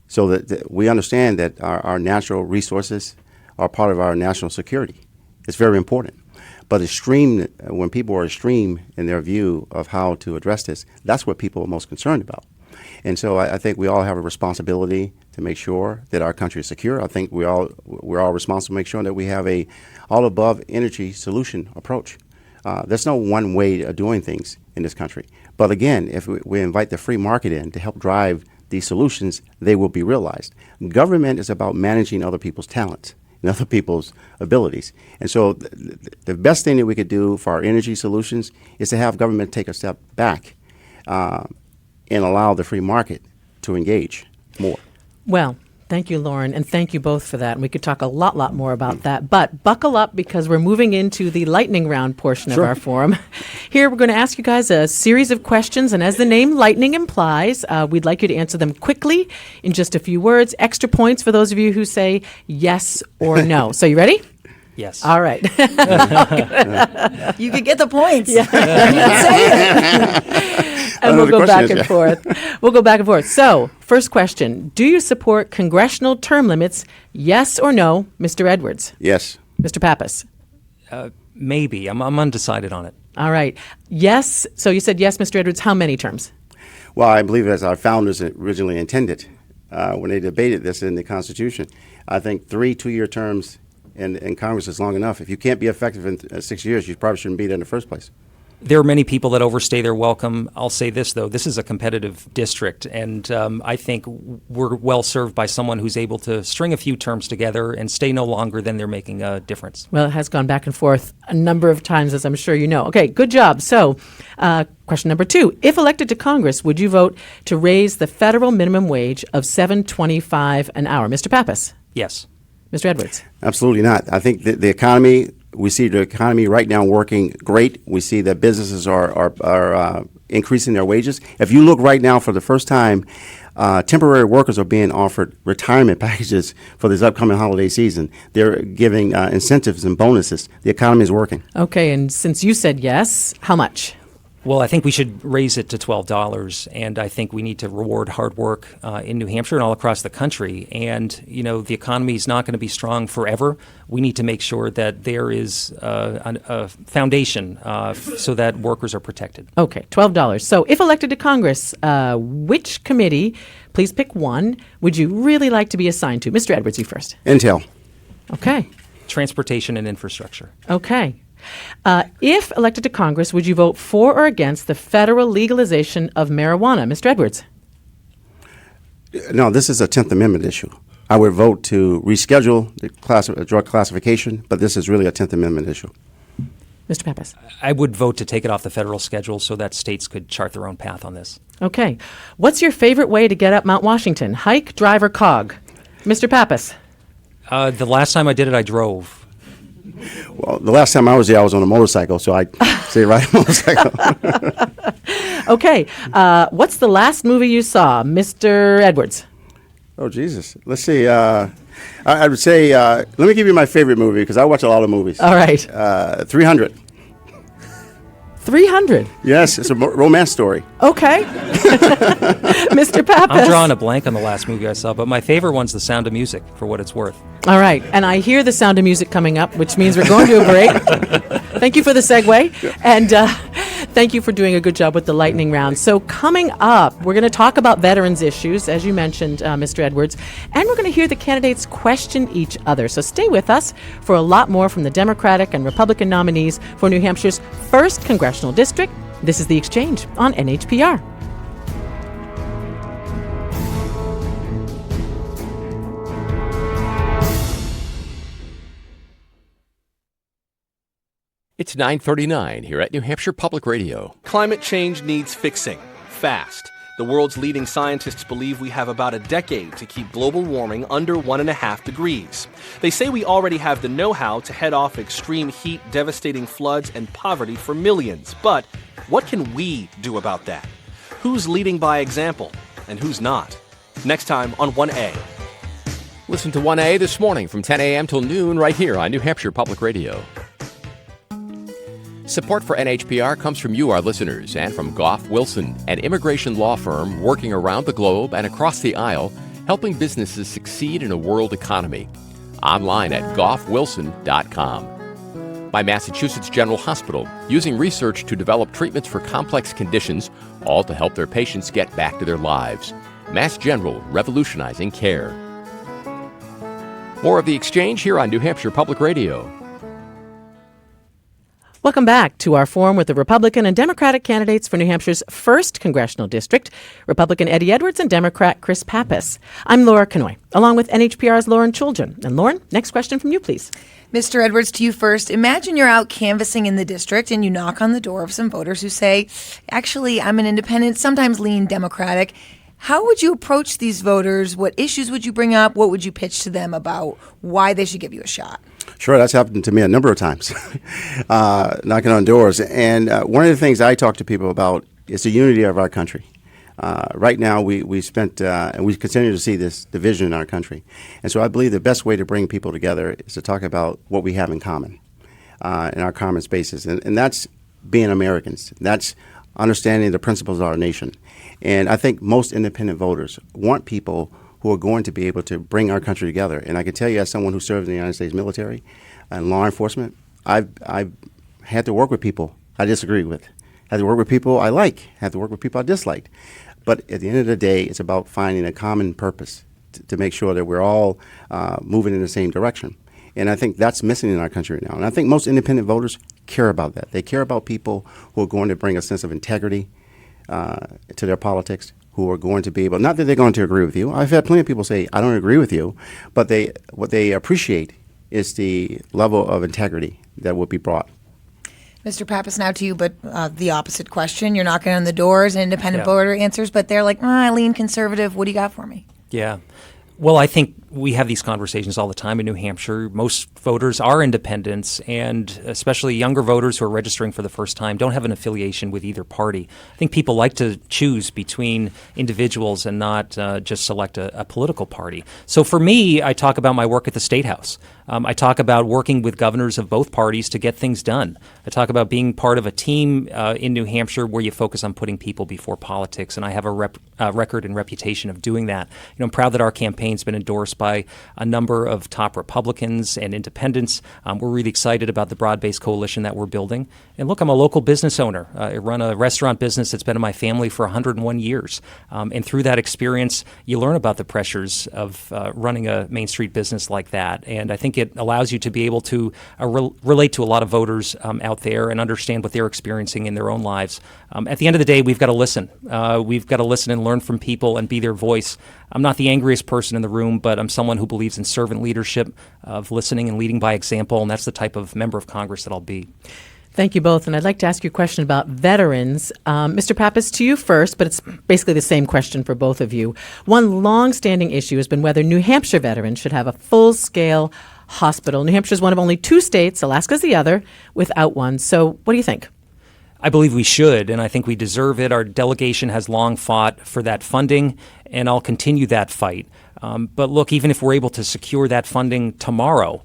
so that we understand that our natural resources are part of our national security. It's very important. But when people are extreme in their view of how to address this, that's what people are most concerned about. And so I think we all have a responsibility to make sure that our country is secure. I think we're all responsible to make sure that we have a all-above energy solution approach. There's no one way of doing things in this country. But again, if we invite the free market in to help drive these solutions, they will be realized. Government is about managing other people's talents and other people's abilities. And so the best thing that we could do for our energy solutions is to have government take a step back and allow the free market to engage more. Well, thank you, Lauren, and thank you both for that. And we could talk a lot more about that. But buckle up, because we're moving into the lightning round portion of our forum. Here, we're going to ask you guys a series of questions. And as the name lightning implies, we'd like you to answer them quickly in just a few words. Extra points for those of you who say yes or no. So you ready? Yes. All right. You could get the points. Yeah. You can say it. And we'll go back and forth. We'll go back and forth. So, first question. Do you support congressional term limits, yes or no, Mr. Edwards? Yes. Mr. Pappas? Maybe. I'm undecided on it. All right. Yes. So you said yes, Mr. Edwards. How many terms? Well, I believe as our founders originally intended when they debated this in the Constitution. I think 3 2-year terms in Congress is long enough. If you can't be effective in 6 years, you probably shouldn't be there in the first place. There are many people that overstay their welcome. I'll say this, though. This is a competitive district, and I think we're well served by someone who's able to string a few terms together and stay no longer than they're making a difference. Well, it has gone back and forth a number of times, as I'm sure you know. Okay, good job. So, question number 2. If elected to Congress, would you vote to raise the federal minimum wage of $7.25 an hour? Mr. Pappas? Yes. Mr. Edwards? Absolutely not. I think the economy, we see the economy right now working great. We see that businesses are increasing their wages. If you look right now, for the first time, temporary workers are being offered retirement packages for this upcoming holiday season. They're giving incentives and bonuses. The economy is working. Okay, and since you said yes, how much? Well, I think we should raise it to $12, and I think we need to reward hard work in New Hampshire and all across the country. And, the economy is not going to be strong forever. We need to make sure that there is a foundation so that workers are protected. Okay, $12. So if elected to Congress, which committee, please pick one, would you really like to be assigned to? Mr. Edwards, you first. Intel. Okay. Transportation and infrastructure. Okay. If elected to Congress, would you vote for or against the federal legalization of marijuana? Mr. Edwards? No, this is a 10th Amendment issue. I would vote to reschedule the drug classification, but this is really a 10th Amendment issue. Mr. Pappas? I would vote to take it off the federal schedule so that states could chart their own path on this. Okay. What's your favorite way to get up Mount Washington? Hike, drive, or cog? Mr. Pappas? The last time I did it, I drove. Well, the last time I was there, I was on a motorcycle, so I say ride a motorcycle. Okay. What's the last movie you saw? Mr. Edwards? Oh, Jesus. Let's see. I would say, let me give you my favorite movie, because I watch a lot of movies. All right. 300. 300? Yes, it's a romance story. Okay. Mr. Pappas? I'm drawing a blank on the last movie I saw, but my favorite one's The Sound of Music, for what it's worth. All right. And I hear the sound of music coming up, which means we're going to a break. Thank you for the segue. And thank you for doing a good job with the lightning round. So coming up, we're going to talk about veterans issues, as you mentioned, Mr. Edwards, and we're going to hear the candidates question each other. So stay with us for a lot more from the Democratic and Republican nominees for New Hampshire's 1st Congressional District. This is The Exchange on NHPR. It's 9:39 here at New Hampshire Public Radio. Climate change needs fixing, fast. The world's leading scientists believe we have about a decade to keep global warming under 1.5 degrees. They say we already have the know-how to head off extreme heat, devastating floods, and poverty for millions. But what can we do about that? Who's leading by example and who's not? Next time on 1A. Listen to 1A this morning from 10 a.m. till noon right here on New Hampshire Public Radio. Support for NHPR comes from you, our listeners, and from Goff Wilson, an immigration law firm working around the globe and across the aisle, helping businesses succeed in a world economy. Online at goffwilson.com. By Massachusetts General Hospital, using research to develop treatments for complex conditions, all to help their patients get back to their lives. Mass General, revolutionizing care. More of The Exchange here on New Hampshire Public Radio. Welcome back to our forum with the Republican and Democratic candidates for New Hampshire's 1st Congressional District, Republican Eddie Edwards and Democrat Chris Pappas. I'm Laura Knoy, along with NHPR's Lauren Choolijian. And Lauren, next question from you, please. Mr. Edwards, to you first. Imagine you're out canvassing in the district and you knock on the door of some voters who say, actually, I'm an independent, sometimes lean Democratic. How would you approach these voters? What issues would you bring up? What would you pitch to them about why they should give you a shot? Sure, that's happened to me a number of times, knocking on doors. And one of the things I talk to people about is the unity of our country. Right now, we spent, and we continue to see this division in our country. And so I believe the best way to bring people together is to talk about what we have in common, in our common spaces. And that's being Americans. That's understanding the principles of our nation. And I think most independent voters want people who are going to be able to bring our country together. And I can tell you, as someone who served in the United States military and law enforcement, I've had to work with people I disagree with, had to work with people I like, had to work with people I disliked. But at the end of the day, it's about finding a common purpose to make sure that we're all moving in the same direction. And I think that's missing in our country now. And I think most independent voters care about that. They care about people who are going to bring a sense of integrity to their politics, who are going to be able, not that they're going to agree with you. I've had plenty of people say, I don't agree with you, but what they appreciate is the level of integrity that will be brought. Mr. Pappas, now to you, but the opposite question. You're knocking on the doors, an independent voter answers, but they're like, I lean conservative. What do you got for me? Yeah. Well, I think we have these conversations all the time in New Hampshire. Most voters are independents, and especially younger voters who are registering for the first time don't have an affiliation with either party. I think people like to choose between individuals and not just select a political party. So for me, I talk about my work at the State House. I talk about working with governors of both parties to get things done. I talk about being part of a team in New Hampshire where you focus on putting people before politics, and I have a record and reputation of doing that. I'm proud that our campaign's been endorsed by a number of top Republicans and independents. We're really excited about the broad-based coalition that we're building. And look, I'm a local business owner. I run a restaurant business that's been in my family for 101 years. And through that experience, you learn about the pressures of running a Main Street business like that. And I think it allows you to be able to relate to a lot of voters out there and understand what they're experiencing in their own lives. At the end of the day, we've got to listen. We've got to listen and learn from people and be their voice. I'm not the angriest person in the room, but I'm someone who believes in servant leadership, of listening and leading by example, and that's the type of member of Congress that I'll be. Thank you both. And I'd like to ask you a question about veterans. Mr. Pappas, to you first, but it's basically the same question for both of you. One long-standing issue has been whether New Hampshire veterans should have a full-scale hospital. New Hampshire is one of only 2 states, Alaska's the other, without one. So what do you think? I believe we should, and I think we deserve it. Our delegation has long fought for that funding, and I'll continue that fight. But look, even if we're able to secure that funding tomorrow,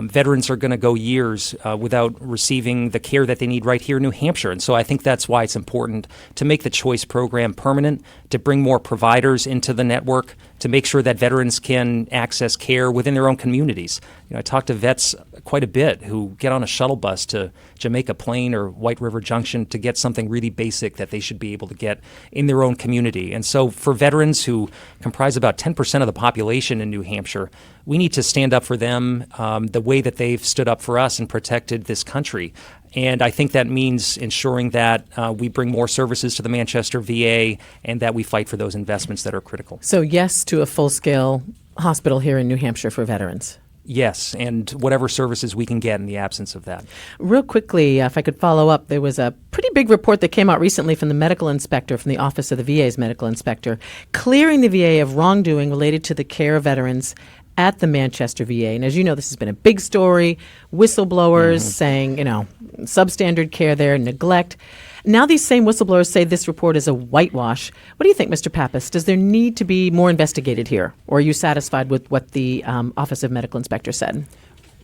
veterans are going to go years without receiving the care that they need right here in New Hampshire. And so I think that's why it's important to make the CHOICE program permanent, to bring more providers into the network, to make sure that veterans can access care within their own communities. I talk to vets quite a bit who get on a shuttle bus to Jamaica Plain or White River Junction to get something really basic that they should be able to get in their own community. And so for veterans who comprise about 10% of the population in New Hampshire, we need to stand up for them the way that they've stood up for us and protected this country. And I think that means ensuring that we bring more services to the Manchester VA and that we fight for those investments that are critical. So yes to a full-scale hospital here in New Hampshire for veterans. Yes, and whatever services we can get in the absence of that. Real quickly, if I could follow up, there was a pretty big report that came out recently from the medical inspector, from the Office of the VA's medical inspector, clearing the VA of wrongdoing related to the care of veterans at the Manchester VA. And as you know, this has been a big story, whistleblowers saying, substandard care there, neglect. Now these same whistleblowers say this report is a whitewash. What do you think, Mr. Pappas? Does there need to be more investigated here? Or are you satisfied with what the Office of Medical Inspector said?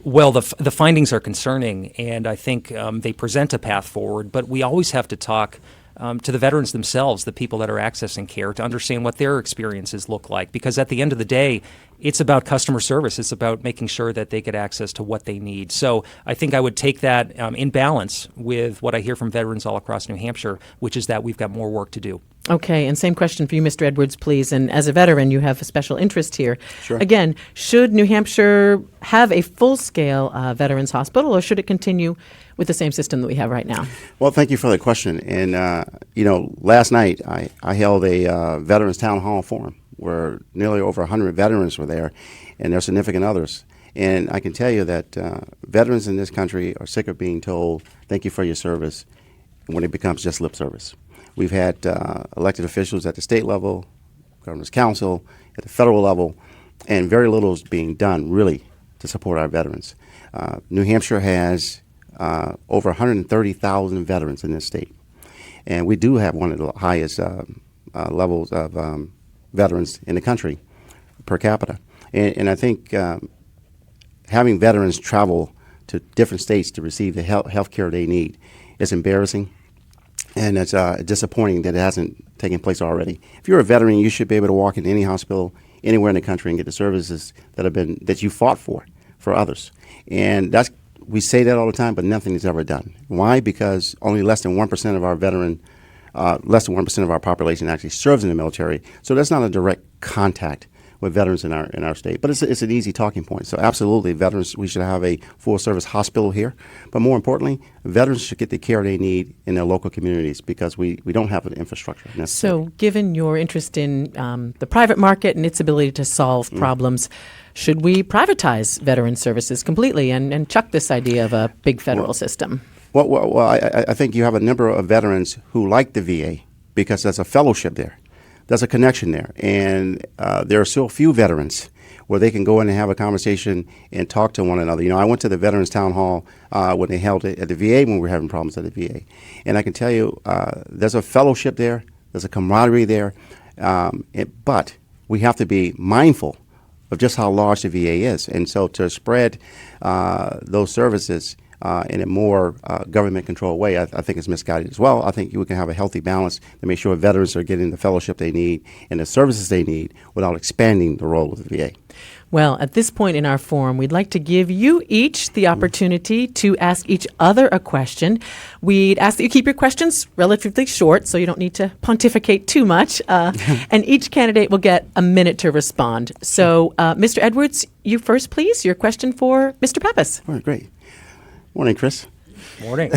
Well, the findings are concerning, and I think they present a path forward, but we always have to talk to the veterans themselves, the people that are accessing care, to understand what their experiences look like. Because at the end of the day, it's about customer service. It's about making sure that they get access to what they need. So I think I would take that in balance with what I hear from veterans all across New Hampshire, which is that we've got more work to do. Okay, and same question for you, Mr. Edwards, please. And as a veteran, you have a special interest here. Sure. Again, should New Hampshire have a full-scale veterans hospital, or should it continue with the same system that we have right now? Well, thank you for the question. And, last night I held a Veterans Town Hall Forum where nearly over 100 veterans were there and their significant others. And I can tell you that veterans in this country are sick of being told, thank you for your service, when it becomes just lip service. We've had elected officials at the state level, governor's council, at the federal level, and very little is being done, really, to support our veterans. New Hampshire has over 130,000 veterans in this state. And we do have one of the highest levels of veterans in the country per capita. And I think having veterans travel to different states to receive the health care they need is embarrassing. And it's disappointing that it hasn't taken place already. If you're a veteran, you should be able to walk into any hospital anywhere in the country and get the services that you fought for others. And we say that all the time, but nothing is ever done. Why? Because only less than 1% of our less than 1% of our population actually serves in the military. So that's not a direct contact with veterans in our state. But it's an easy talking point. So absolutely, veterans, we should have a full-service hospital here. But more importantly, veterans should get the care they need in their local communities because we don't have an infrastructure necessary. So given your interest in the private market and its ability to solve problems, should we privatize veteran services completely and chuck this idea of a big federal system? Well, I think you have a number of veterans who like the VA because there's a fellowship there. There's a connection there. And there are still few veterans where they can go in and have a conversation and talk to one another. I went to the Veterans Town Hall when they held it at the VA when we were having problems at the VA. And I can tell you there's a fellowship there. There's a camaraderie there. But we have to be mindful of just how large the VA is. And so to spread those services in a more government-controlled way, I think is misguided as well. I think we can have a healthy balance to make sure veterans are getting the fellowship they need and the services they need without expanding the role of the VA. Well, at this point in our forum, we'd like to give you each the opportunity to ask each other a question. We'd ask that you keep your questions relatively short so you don't need to pontificate too much. And each candidate will get a minute to respond. So, Mr. Edwards, you first, please. Your question for Mr. Pappas. All right, great. Morning, Chris. Morning.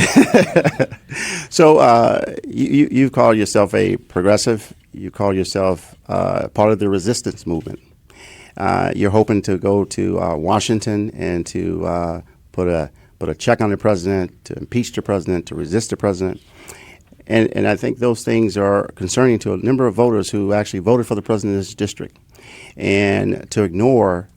So you call yourself a progressive. You call yourself part of the resistance movement. You're hoping to go to Washington and to put a check on the president, to impeach the president, to resist the president. And I think those things are concerning to a number of voters who actually voted for the president in this district. And to ignore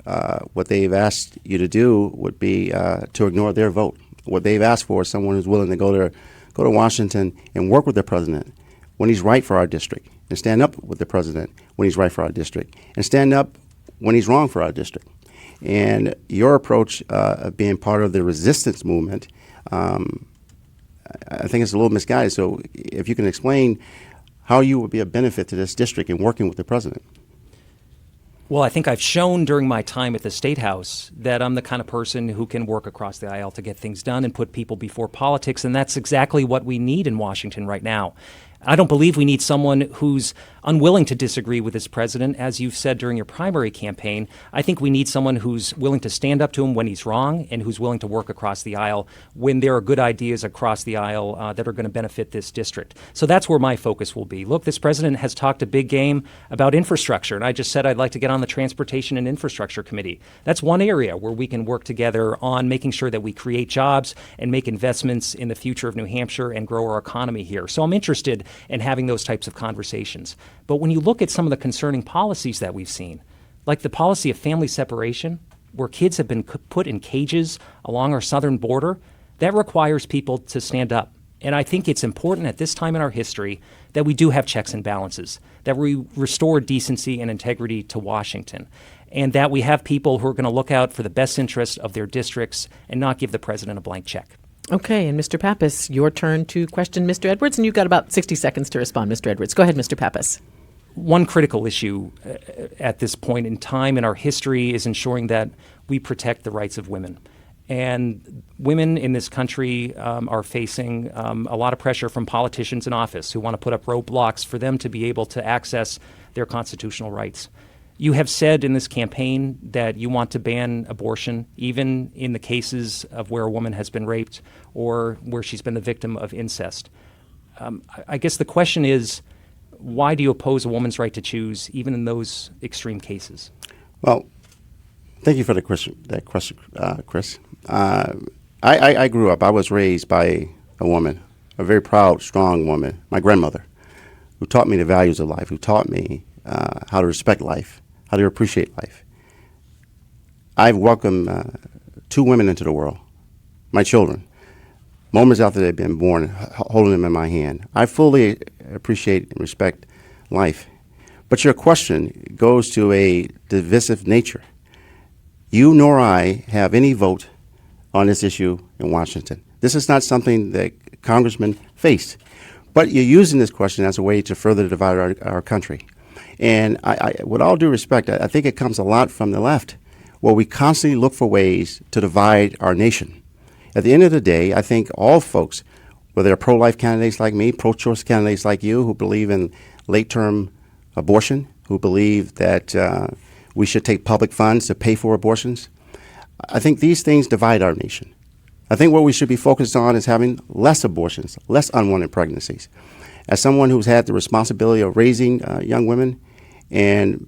what they've asked you to do would be to ignore their vote. What they've asked for is someone who's willing to go to Washington and work with the president when he's right for our district, and stand up with the president when he's right for our district, and stand up when he's wrong for our district. And your approach of being part of the resistance movement, I think it's a little misguided. So if you can explain how you would be a benefit to this district in working with the president. Well, I think I've shown during my time at the State House that I'm the kind of person who can work across the aisle to get things done and put people before politics, and that's exactly what we need in Washington right now. I don't believe we need someone who's unwilling to disagree with this president, as you've said during your primary campaign. I think we need someone who's willing to stand up to him when he's wrong and who's willing to work across the aisle when there are good ideas across the aisle that are going to benefit this district. So that's where my focus will be. Look, this president has talked a big game about infrastructure, and I just said I'd like to get on the Transportation and Infrastructure Committee. That's one area where we can work together on making sure that we create jobs and make investments in the future of New Hampshire and grow our economy here. So I'm interested in having those types of conversations. But when you look at some of the concerning policies that we've seen, like the policy of family separation, where kids have been put in cages along our southern border, that requires people to stand up. And I think it's important at this time in our history that we do have checks and balances, that we restore decency and integrity to Washington, and that we have people who are going to look out for the best interest of their districts and not give the president a blank check. Okay, and Mr. Pappas, your turn to question Mr. Edwards, and you've got about 60 seconds to respond, Mr. Edwards. Go ahead, Mr. Pappas. One critical issue at this point in time in our history is ensuring that we protect the rights of women. And women in this country are facing a lot of pressure from politicians in office who want to put up roadblocks for them to be able to access their constitutional rights. You have said in this campaign that you want to ban abortion, even in the cases of where a woman has been raped or where she's been the victim of incest. I guess the question is, why do you oppose a woman's right to choose, even in those extreme cases? Well, thank you for that question, Chris. I grew up, I was raised by a woman, a very proud, strong woman, my grandmother, who taught me the values of life, who taught me how to respect life, how to appreciate life. I've welcomed 2 women into the world, my children, moments after they've been born, holding them in my hand. I fully appreciate and respect life. But your question goes to a divisive nature. You nor I have any vote on this issue in Washington. This is not something that congressmen faced. But you're using this question as a way to further divide our country. And I, with all due respect, I think it comes a lot from the left, where we constantly look for ways to divide our nation. At the end of the day, I think all folks, whether they're pro-life candidates like me, pro-choice candidates like you, who believe in late-term abortion, who believe that we should take public funds to pay for abortions, I think these things divide our nation. I think what we should be focused on is having less abortions, less unwanted pregnancies. As someone who's had the responsibility of raising young women and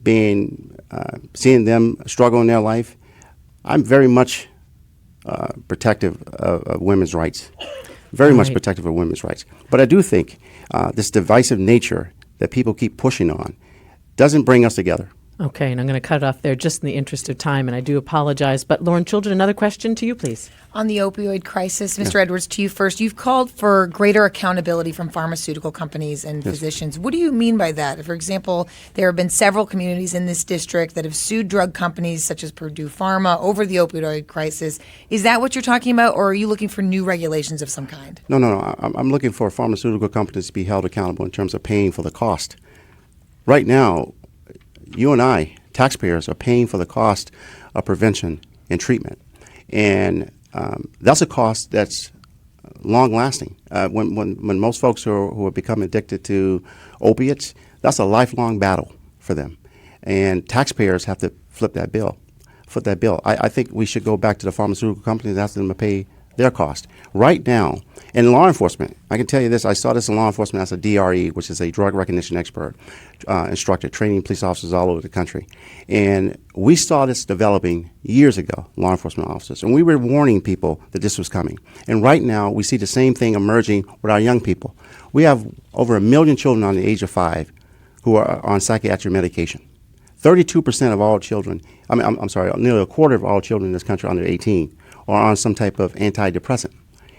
seeing them struggle in their life, I'm very much protective of women's rights, very much protective of women's rights. But I do think this divisive nature that people keep pushing on doesn't bring us together. Okay, and I'm going to cut it off there just in the interest of time, and I do apologize. But Lauren Choolijian, another question to you, please. On the opioid crisis, Mr. Edwards, to you first. You've called for greater accountability from pharmaceutical companies and physicians. What do you mean by that? For example, there have been several communities in this district that have sued drug companies such as Purdue Pharma over the opioid crisis. Is that what you're talking about, or are you looking for new regulations of some kind? No. I'm looking for pharmaceutical companies to be held accountable in terms of paying for the cost. Right now, you and I, taxpayers, are paying for the cost of prevention and treatment. And that's a cost that's long-lasting. When most folks who are become addicted to opiates, that's a lifelong battle for them. And taxpayers have to foot that bill. I think we should go back to the pharmaceutical companies and ask them to pay their cost. Right now, in law enforcement, I can tell you this, I saw this in law enforcement as a DRE, which is a drug recognition expert, instructor, training police officers all over the country. And we saw this developing years ago, law enforcement officers, and we were warning people that this was coming. And right now, we see the same thing emerging with our young people. We have over 1 million children under the age of 5 who are on psychiatric medication. 32% of all children, nearly a quarter of all children in this country under 18 are on some type of antidepressant.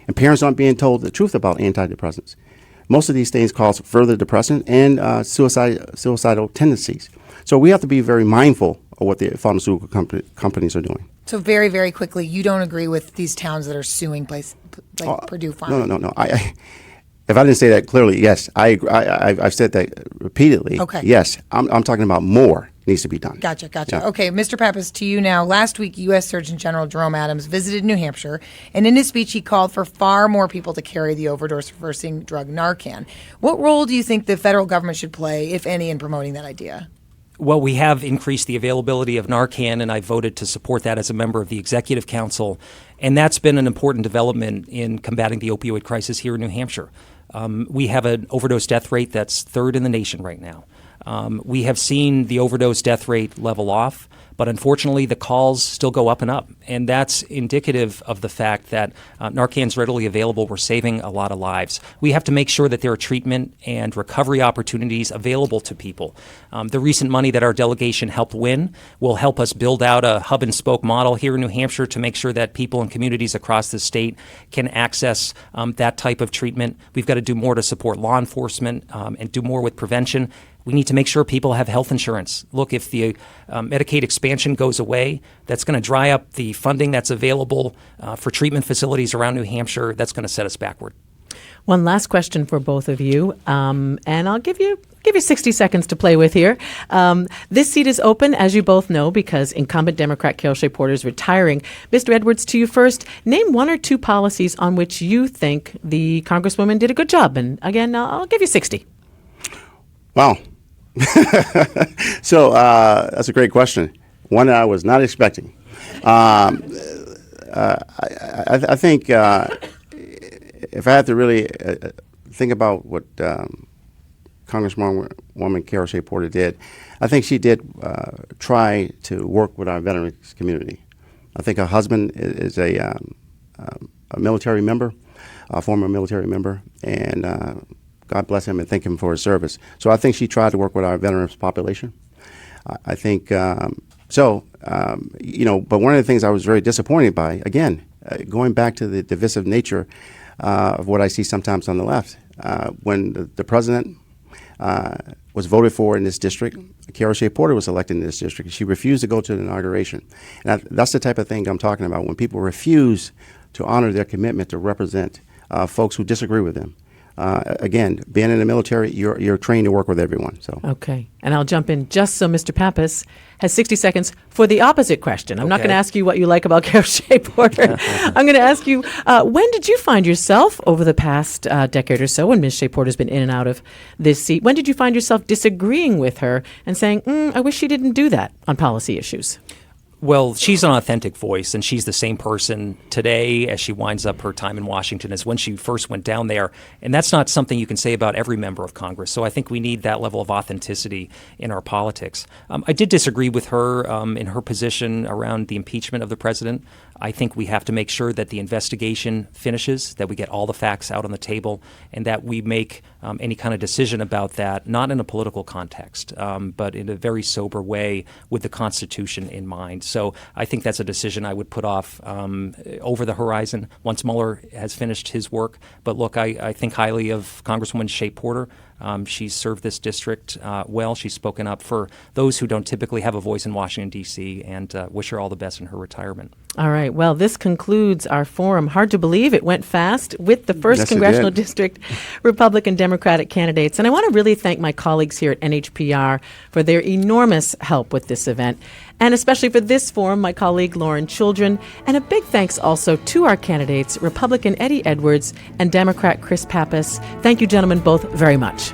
And parents aren't being told the truth about antidepressants. Most of these things cause further depression and suicidal tendencies. So we have to be very mindful of what the pharmaceutical companies are doing. So very, very quickly, you don't agree with these towns that are suing places like Purdue Pharma? No. If I didn't say that clearly, yes, I agree. I've said that repeatedly. Okay. Yes, I'm talking about more needs to be done. Gotcha. Yeah. Okay, Mr. Pappas, to you now. Last week, U.S. Surgeon General Jerome Adams visited New Hampshire, and in his speech, he called for far more people to carry the overdose-reversing drug Narcan. What role do you think the federal government should play, if any, in promoting that idea? Well, we have increased the availability of Narcan, and I voted to support that as a member of the Executive Council. And that's been an important development in combating the opioid crisis here in New Hampshire. We have an overdose death rate that's third in the nation right now. We have seen the overdose death rate level off, but unfortunately the calls still go up and up. And that's indicative of the fact that Narcan's readily available. We're saving a lot of lives. We have to make sure that there are treatment and recovery opportunities available to people. The recent money that our delegation helped win will help us build out a hub and spoke model here in New Hampshire to make sure that people and communities across the state can access that type of treatment. We've got to do more to support law enforcement and do more with prevention. We need to make sure people have health insurance. Look, if the Medicaid expansion goes away, that's going to dry up the funding that's available for treatment facilities around New Hampshire. That's going to set us backward. One last question for both of you, and I'll give you 60 seconds to play with here. This seat is open, as you both know, because incumbent Democrat Carol Shea Porter is retiring. Mr. Edwards, to you first. Name one or two policies on which you think the Congresswoman did a good job. And again, I'll give you 60. Wow. So that's a great question. One that I was not expecting. I think if I had to really think about what Congresswoman Carol Shea Porter did, I think she did try to work with our veterans community. I think her husband is a military member, a former military member, and God bless him and thank him for his service. So I think she tried to work with our veterans population. I think but one of the things I was very disappointed by, again, going back to the divisive nature of what I see sometimes on the left, when the president was voted for in this district, Carol Shea Porter was elected in this district. She refused to go to the inauguration. And that's the type of thing I'm talking about, when people refuse to honor their commitment to represent folks who disagree with them. Again, being in the military, you're trained to work with everyone. So okay, and I'll jump in just so Mr. Pappas has 60 seconds for the opposite question. I'm not going to ask you what you like about Carol Shea Porter. I'm going to ask you, when did you find yourself over the past decade or so, when Ms. Shea Porter's been in and out of this seat, when did you find yourself disagreeing with her and saying, I wish she didn't do that on policy issues? Well, she's an authentic voice, and she's the same person today as she winds up her time in Washington as when she first went down there. And that's not something you can say about every member of Congress. So I think we need that level of authenticity in our politics. I did disagree with her in her position around the impeachment of the president. I think we have to make sure that the investigation finishes, that we get all the facts out on the table, and that we make any kind of decision about that, not in a political context, but in a very sober way with the Constitution in mind. So I think that's a decision I would put off over the horizon once Mueller has finished his work. But look, I think highly of Congresswoman Shea Porter. She's served this district well. She's spoken up for those who don't typically have a voice in Washington, D.C., and wish her all the best in her retirement. All right. Well, this concludes our forum. Hard to believe it went fast with the first Congressional District Republican Democratic candidates. And I want to really thank my colleagues here at NHPR for their enormous help with this event. And especially for this forum, my colleague Lauren Choolijian. And a big thanks also to our candidates, Republican Eddie Edwards and Democrat Chris Pappas. Thank you, gentlemen, both very much.